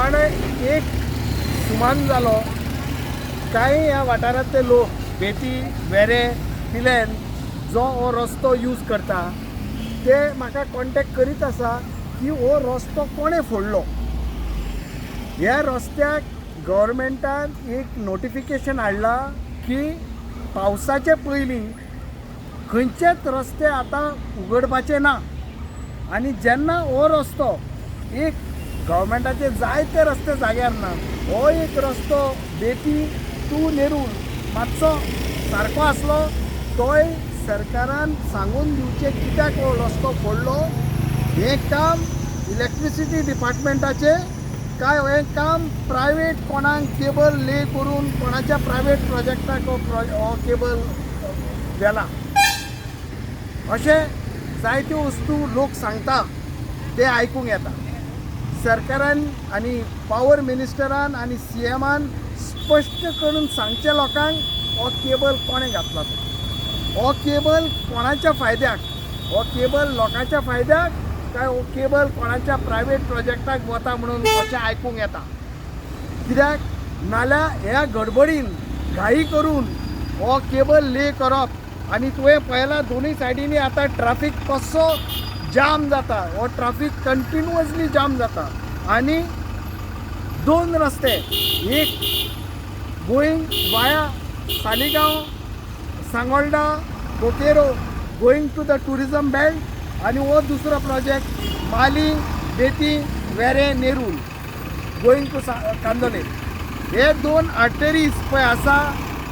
पण एक सुमान जालो कांय ह्या वाठारांतले लोक बेती वेरे पिलेन जो हो रस्तो यूज करता ते म्हाका कॉन्टेक्ट करीत आसा की हो रस्तो कोणे फोडलो. ह्या रस्त्याक गव्हर्मेंटान एक नोटिफिकेशन हाडला की पावसाचे पयलीं खंयचेच रस्ते आतां उगडपाचे ना. आनी जेन्ना हो रस्तो एक गव्हर्मेंटाचे जायते रस्ते जाग्यार ना, हो एक रस्तो बेती टू नेरूल मातसो सारको आसलो तोय सरकारान सांगून दिवचे कित्याक हो रस्तो फोडलो. हें काम इलेक्ट्रिसिटी डिपार्टमेंटाचे काय हें काम प्रायवेट कोणाक केबल ले करून कोणाच्या प्रायवेट प्रोजेक्टाक हो केबल गेला अशें जायत्यो वस्तू लोक सांगता ते आयकूंक येता. सरकारान आनी पावर मिनिस्टरान आनी CMान स्पश्ट करून सांगचे लोकांक हो केबल कोणे घातला तो. हो केबल कोणाच्या फायद्याक, हो केबल लोकांच्या फायद्याक काय हो केबल कोणाच्या प्रायवेट प्रोजेक्टाक वता म्हणून अशें आयकूंक येता. कित्याक नाल्यार ह्या गडबडीन घाई करून हो केबल ले करप आनी तुवें पळयलां दोनूय सायडींनी आतां ट्राफीक कसो जाम जाता. हो ट्राफीक कंटिन्युअसली जाम जाता आनी दोन रस्ते, एक गोईंग वाया सालिगांव सांगोळडा बोकेरो going to the tourism belt आनी हो दुसरो प्रोजेक्ट माली बेती वेरे नेरूल गोईंग टू कांदोले. हे दोन आर्टरीज पळय आसा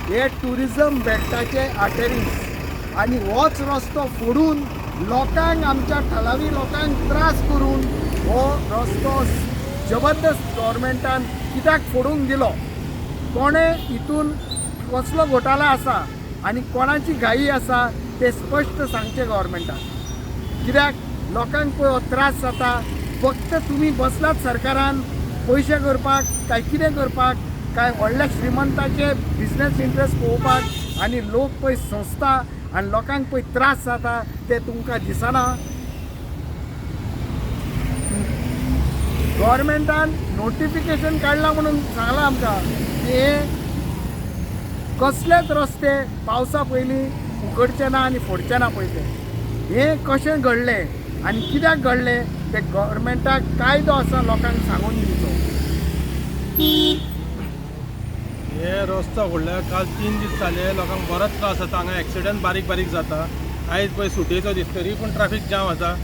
हे टुरिजम बेल्टाचे आर्टरीज आनी होच रस्तो फोडून लोकांक आमच्या थळावी लोकांक त्रास करून हो रस्तो जबरदस्त गव्हर्मेंटान कित्याक फोडूंक दिलो. कोणे हितून कसलो घोटाळा आसा आनी कोणाची घाई आसा ते स्पश्ट सांगचे गव्हर्मेंटान. कित्याक लोकांक पळय हो त्रास जाता. फक्त तुमी बसलात सरकारान पयशे करपाक काय कितें करपाक काय व्हडल्या श्रीमंताचे बिझनेस इंट्रस्ट पळोवपाक आनी लोक पळय संस्था आनी लोकांक पळय त्रास जाता ते तुमकां दिसना. गव्हर्मेंटान नोटिफिकेशन काडला म्हणून सांगलां आमकां की हे कसलेच रस्ते पावसा पयलीं उगडचे ना आनी फोडचे ना पळय ते. हें कशें घडलें आनी कित्याक घडलें ते गव्हर्मेंटाक कायदो आसा लोकांक सांगून दिवचो. हे रस्तो फोडल्यार काल 3 दीस जाले लोकांक बरोच त्रास जाता. हांगा एक्सिडंट बारीक बारीक जाता. आयज पळय सुटयेचो दीस तरी पूण ट्राफीक जाम जाता.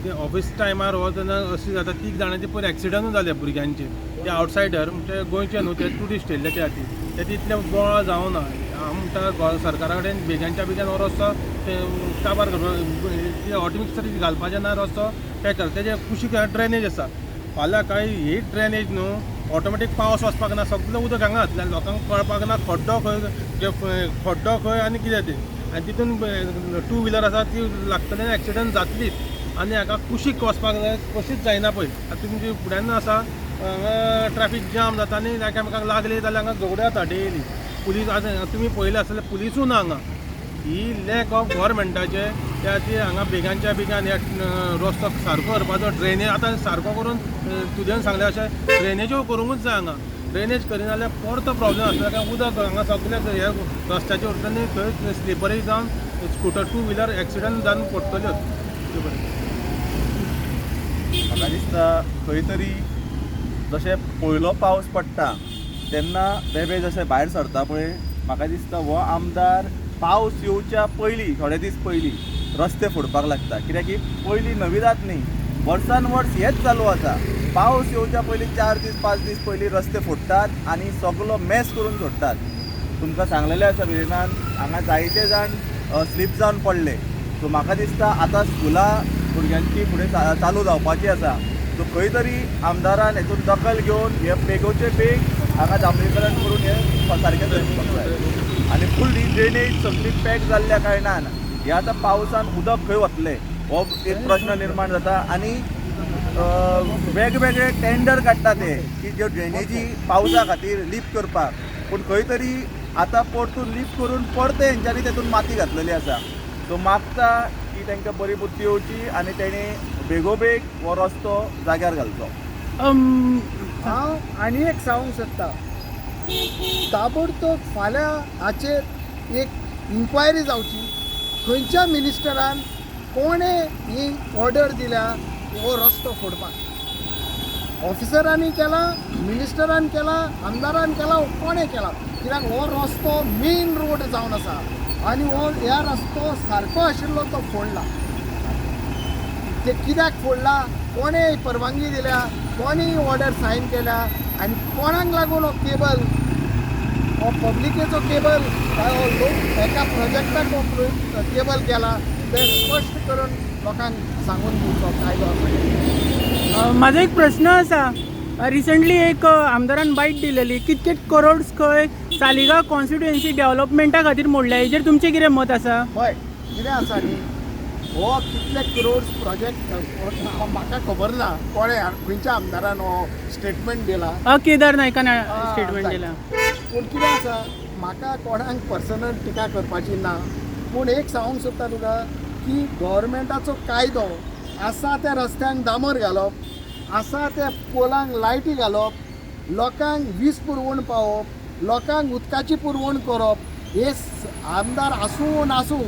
ते ऑफिस टायमार हो तेन्ना अशी जाता 3 जाणांचे पयर एक्सिडंटूय जाले भुरग्यांचे. ते आउटसायडर म्हणजे गोंयचे न्हू ते ट्युरिस्ट येयल्ले त्या खातीर ते तितले बोवाळ जावं ना. हांव म्हणटा सरकारा कडेन बेग्यानच्या बेगीन हो रस्तो काबार करपाक ऑटोमॅटीक घालपाचें ना रस्तो पेटर तेजे कुशीक ड्रेनेज आसा. फाल्यां कांय ही ड्रेनेज न्हू ऑटोमॅटीक पावस वचपाक ना सगळें उदक हांगा घातल्यार लोकांक कळपाक ना खड्डो खंय आनी कितें तें आनी तितून 2 व्हिलर आसा ती लागतली एक्सिडंट जातलीच आनी हाका कुशीक वचपाक जाय कशीच जायना पळय. आतां तुमची फुड्यान आसा हांगा ट्रॅफीक जाम जाता आनी एकामेकांक लागली जाल्यार हांगा झगडो जाता डेली. पुलीस आतां तुमी पळयलें आसलें पुलिसूय ना हांगा. ही लॅक ऑफ गव्हर्मेंटाचे त्या खातीर हांगा बेगानच्या बेगान हे रस्तो सारको करपाचो. ड्रेनेज आतां सारको करून तुज्यान सांगलें अशें ड्रेनेजूय करूंकूच जाय. हांगा ड्रेनेज करिना जाल्यार परतो प्रॉब्लेम आसता काय उदक हांगा सगळे हे रस्त्याच्या वरच्यान थंय स्लिपरी जावन स्कुटर 2 व्हिलर एक्सिडंट जावन पडटल्योच. म्हाका दिसता खंय तरी जशें पयलो पावस पडटा तेन्ना बेबे जशें भायर सरता पळय म्हाका दिसता हो आमदार पावस येवच्या पयलीं थोडे दीस पयलीं रस्ते फोडपाक लागता. कित्याक की पयलीं नविदाद न्ही वर्सान वर्स हेच चालू आसा. पावस येवच्या पयलीं 4 दीस 5 दीस पयलीं रस्ते फोडटात आनी सगळो मॅस करून सोडटात. तुमकां सांगलेलें आसा विरेनान हांगा जायते जाण स्लीप जावन पडले. सो म्हाका दिसता आतां स्कुलां भुरग्यांची फुडें चालू जावपाची आसा. सो खंय तरी आमदारान हेतून दखल घेवन हे बेगोचे बेग हांगा डांबरीकरण करून हे सारकें करपाक जाय. आनी फुल्ली ड्रेनेज सगळी पॅक जाल्ल्या कारणान हे आतां पावसान उदक खंय वतलें हो एक प्रश्न निर्माण जाता. आनी वेगवेगळे टेंडर काडटा ते की ज्यो ड्रेनेजी पावसा खातीर लिफ्ट करपाक पूण खंय तरी आतां परतून लिफ्ट करून परते हेंच्यांनी तेतून माती घातलेली आसा. सो मागता की तांकां बरी बुद्धी येवची आनी तेणी बेगोबेग हो रस्तो जाग्यार घालचो. हांव आनी एक सांगूंक सोदतां ताबडतोब फाल्यां हाचेर एक इन्क्वायरी जावची खंयच्या मिनिस्टरान कोणें ही ऑर्डर दिल्या हो रस्तो फोडपाक ऑफिसरांनी केला मिनिस्टरान केला आमदारान केला कोणें केला कित्याक हो रस्तो मेन रोड जावन आसा आनी हो ह्या रस्तो सारको आशिल्लो तो फोडला ते कित्याक फोडला कोणें परवानगी दिल्या कोणें ऑर्डर सायन केल्या आनी कोणाक लागून हो केबल हो पब्लिकेचो केबल काय हो लोक एका प्रोजेक्टाक हो केबल केला ते स्पश्ट करून लोकांक सांगून दिवचो कायदो आसा माझा एक प्रश्न असा रिसेंटली एक आमदारान बाईट दिलेली कितके करोड्स खंय सालिगांव कॉन्स्टिट्युएन्सी डेव्हलपमेंटा खातीर मोडल्या हेजेर तुमचें कितें मत आसा हय कितें आसा न्ही हो कितले करोड्स प्रोजेक्ट म्हाका खबर ना कोणें खंयच्या आमदारान हो स्टेटमेंट दिला केदार नायकान स्टेटमेंट दिला पूण कितें आसा म्हाका कोणाक पर्सनल टिका करपाची ना पूण एक सांगूंक सोदता तुका की गव्हर्मेंटाचो कायदो आसा त्या रस्त्यांक डांबर घालप आसा त्या पोलांक लायटी घालप लोकांक वीज पुरवण पावोवप लोकांक उदकाची पुरवण करप हे आमदार आसूं नासूं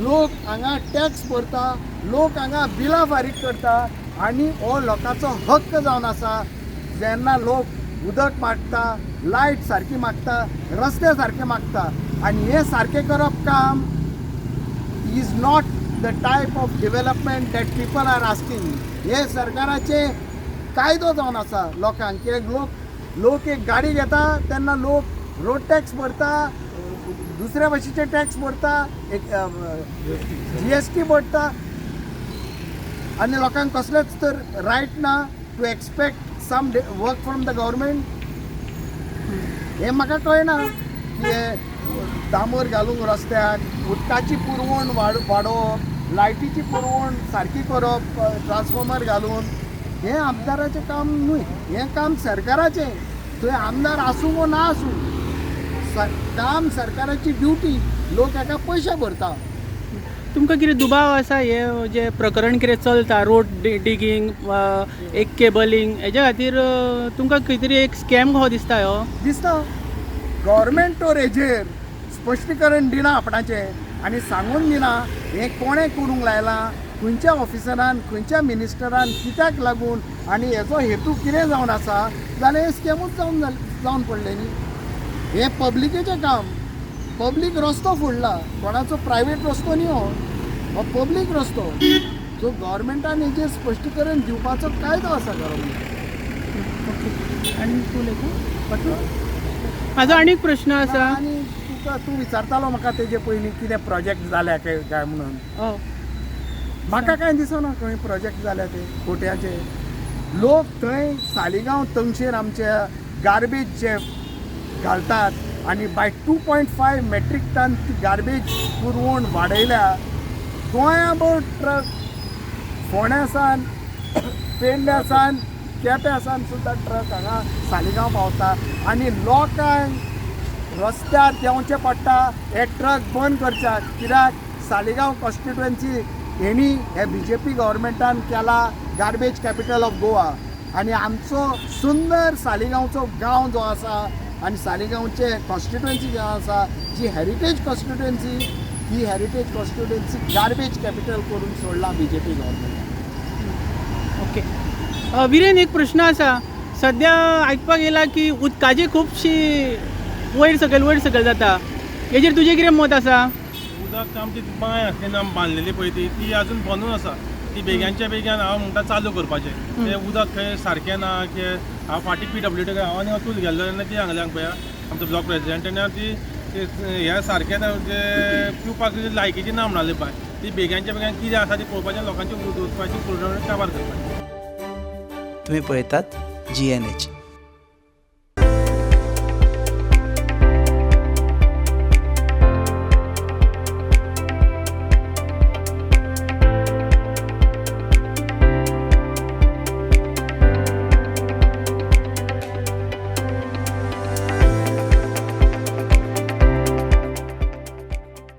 लोक हांगा टॅक्स भरता लोक हांगा बिलां फारीक करता आनी हो लोकांचो हक्क जावन आसा जेन्ना लोक उदक मागता लायट सारकी मागता रस्ते सारके मागता आनी हे सारके करप काम is not the type of development that people are asking हे सरकाराचे कायदो जावन आसा लोकांक कित्याक लोक एक गाडी घेता तेन्ना लोक रोड टॅक्स भरता दुसऱ्या भाशेचे टॅक्स भरता एक GST भरता आनी लोकांक कसलेच तर रायट ना to expect some work from the government हे म्हाका कळना की डांबर घालूंक रस्त्याक उदकाची पुरवण वाडोवप लायटीची पुरवण सारकी करप ट्रान्सफॉर्मर घालून हें आमदाराचें काम न्हय हें काम सरकाराचें थंय आमदार आसूं वो ना आसूं काम सरकाराची ड्युटी लोक हेका पयशे भरता तुमकां कितें दुबाव आसा हे जे प्रकरण कितें चलता रोड डिगींग एक केबलिंग हेज्या खातीर तुमकां खंय तरी एक स्कॅम कहो दिसता हो दिसता गव्हर्मेंट तर हेजेर स्पश्टीकरण दिना आपणाचें आनी सांगून दिना हें कोणें करूंक लायलां खंयच्या ऑफिसरान खंयच्या मिनिस्टरान कित्याक लागून आनी हेचो हेतू कितें जावन आसा जाल्यार हें स्कॅमूच जावन पडलें न्ही हें पब्लिकेचें काम पब्लीक रस्तो फोडला कोणाचो प्रायवेट रस्तो न्ही हो पब्लीक रस्तो सो गव्हर्मेंटान हेजेर स्पश्टीकरण दिवपाचो कायदो आसा गव्हर्मेंटान आनी तूं उलयता म्हाजो आनी एक प्रश्न आसा आनी तुका तूं विचारतालो म्हाका तेजे पयलीं कितें प्रोजेक्ट जाल्या काय म्हणून म्हाका कांय दिसना खंय प्रोजेक्ट जाल्या ते कोट्याचे लोक थंय सालिगांव तंगशेर आमच्या गार्बेज जे घालतात आनी बाय 2.5 मेट्रीक टन ती गार्बेज पुरवण वाडयल्या गोंयाभर ट्रक फोंड्या सावन पेडण्या सावन केप्यां सावन सुद्दां ट्रक हांगा सालिगांव पावता आनी लोकांक रस्त्यार देंवचें पडटा हे ट्रक बंद करच्याक कित्याक सालिगांव कॉन्स्टिट्युएन्सी हेणी हे BJP गव्हर्मेंटान केला गार्बेज कॅपिटल ऑफ गोवा आनी आमचो सुंदर सालिगांवचो गांव जो आसा आनी सालिगांवचे कॉन्स्टिट्युएन्सी जो आसा जी हेरिटेज कॉन्स्टिट्युएन्सी ही हेरिटेज कॉन्स्टिट्युएन्सी गार्बेज कॅपिटल करून सोडला BJP गव्हर्मेंटान ओके विरेन एक प्रश्न आसा सद्या आयकपाक येयला की उदकाची खुबशी वयर सकयल जाता हेजेर तुजें कितें मत आसा उदक आमची बांय आसली ना बांदलेली पळय ती अजून बंदूच आसा ती बेग्यानच्या बेग्यान हांव म्हणटा चालू करपाचें तें उदक खंय सारकें ना की हांव फाटीं PWD हांव आनी वचून गेल्लो तेन्ना ती हांगल्यान पळया आमचो ब्लॉक प्रेसिडेंट तेन्ना ती ह्या सारकें जे पिवपाक लायकीची ना म्हणले बाय ती बेग्यानच्या बेग्यान कितें आसा ती पळोवपाचें लोकांची उदकाची पुरवण काबार करपाची तुम्ही पळयतात GNH.